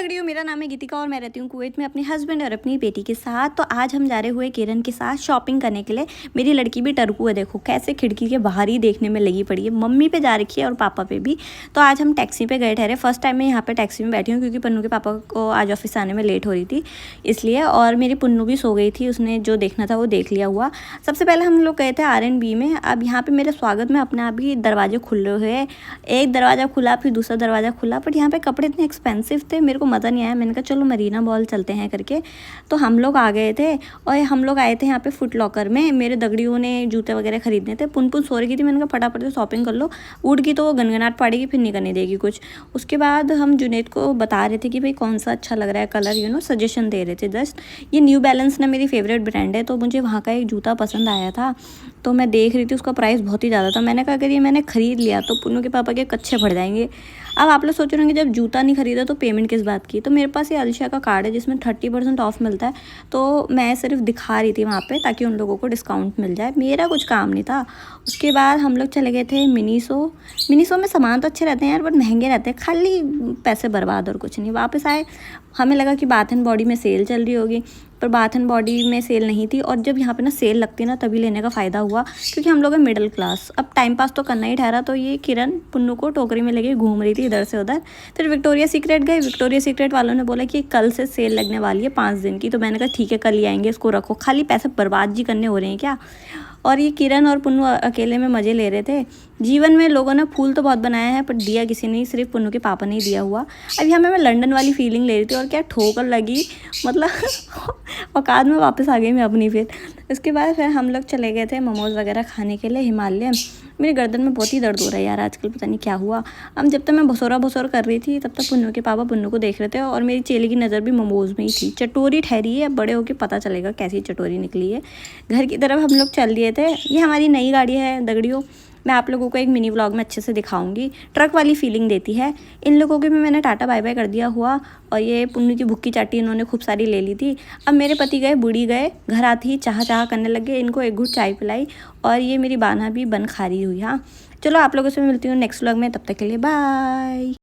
दगड़ियों, मेरा नाम है गीतिका और मैं रहती हूँ कुवैत में अपने हस्बैंड और अपनी बेटी के साथ। तो आज हम जा रहे हुए किरण के साथ शॉपिंग करने के लिए। मेरी लड़की भी टरकू है, देखो कैसे खिड़की के बाहर ही देखने में लगी पड़ी है। मम्मी पे जा रखी है और पापा पे भी। तो आज हम टैक्सी पे गए ठहरे। फर्स्ट टाइम मैं यहाँ पे टैक्सी में बैठी हूँ क्योंकि पन्नू के पापा को आज ऑफिस आने में लेट हो रही थी इसलिए। और मेरी पुन्नू भी सो गई थी, उसने जो देखना था वो देख लिया हुआ। सबसे पहले हम लोग गए थे R&B में। अब यहाँ पर मेरे स्वागत में अपने आप ही दरवाजे खुल रहे हुए। एक दरवाज़ा खुला, फिर दूसरा दरवाज़ा खुला, बट यहाँ पे कपड़े इतने एक्सपेंसिव थे, मेरे को मज़ा नहीं आया। मैंने कहा चलो मरीना मॉल चलते हैं करके। तो हम लोग आ गए थे और हम लोग आए थे यहाँ पे फुट लॉकर में। मेरे दगड़ियों ने जूते वगैरह खरीदने थे। पुन सो रही थी, मैंने कहा फटाफट से शॉपिंग कर लो, उठ की तो वो गनगनाट पड़ेगी, फिर नहीं करने देगी कुछ। उसके बाद हम जुनैद को बता रहे थे कि भाई कौन सा अच्छा लग रहा है कलर, सजेशन दे रहे थे जस्ट। ये न्यू बैलेंस ना मेरी फेवरेट ब्रांड है, तो मुझे वहाँ का एक जूता पसंद आया था। तो मैं देख रही थी, उसका प्राइस बहुत ही ज़्यादा था। मैंने कहा अगर ये मैंने ख़रीद लिया तो पुन्नू के पापा के कच्चे फट जाएंगे। अब आप लोग सोच रहे होंगे जब जूता नहीं खरीदा तो पेमेंट किस बात की। तो मेरे पास ये अलिशा का कार्ड है जिसमें 30% ऑफ मिलता है, तो मैं सिर्फ दिखा रही थी वहाँ पे ताकि उन लोगों को डिस्काउंट मिल जाए। मेरा कुछ काम नहीं था। उसके बाद हम लोग चले गए थे मिनीसो में सामान तो अच्छे रहते हैं यार, बट महंगे रहते हैं, खाली पैसे बर्बाद और कुछ नहीं। वापस आए, हमें लगा कि बाथ एंड बॉडी में सेल चल रही होगी, पर बाथ एंड बॉडी में सेल नहीं थी। और जब यहाँ पे ना सेल लगती है ना तभी लेने का फ़ायदा हुआ, क्योंकि हम लोग हैं मिडिल क्लास, अब टाइम पास तो करना ही ठहरा। तो ये किरण पुन्नू को टोकरी में लेके घूम रही थी इधर से उधर। फिर विक्टोरिया सीक्रेट गए। विक्टोरिया सीक्रेट वालों ने बोला कि कल से सेल लगने वाली है 5 दिन की। तो मैंने कहा ठीक है कल ही आएंगे, इसको रखो, खाली पैसे बर्बाद जी करने हो रहे हैं क्या। और ये किरण और पुन्नू अकेले में मज़े ले रहे थे। जीवन में लोगों ने फूल तो बहुत बनाया है पर दिया किसी ने, सिर्फ पुन्नू के पापा ने ही दिया हुआ। अब यहाँ मैं लंदन वाली फीलिंग ले रही थी और क्या ठोकर लगी, मतलब औकात में वापस आ गई मैं अपनी। फिर इसके बाद फिर हम लोग चले गए थे मोमोज़ वगैरह खाने के लिए हिमालय। मेरी गर्दन में बहुत ही दर्द हो रहा है यार आजकल, पता नहीं क्या हुआ। अब जब तक मैं भसोरा कर रही थी तब तक पुन्नू के पापा पुन्नू को देख रहे थे और मेरी चेली की नज़र भी मोमोज़ में ही थी। चटोरी ठहरी है, अब बड़े होके पता चलेगा कैसी चटोरी निकली है। घर की तरफ हम लोग चल दिए थे। ये हमारी नई गाड़ी है दगड़ियों, मैं आप लोगों को एक मिनी व्लॉग में अच्छे से दिखाऊंगी। ट्रक वाली फीलिंग देती है। इन लोगों के भी मैंने टाटा बाय बाय कर दिया हुआ। और ये पुन्नू की भुक्की चाटी इन्होंने खूब सारी ले ली थी। अब मेरे पति गए, बूढ़ी गए, घर आती ही चाह करने लगे। इनको एक घूट चाय पिलाई और ये मेरी बाना भी बन खा रही हुई। हाँ चलो, आप लोगों से मिलती हूँ नेक्स्ट व्लॉग में, तब तक के लिए बाय।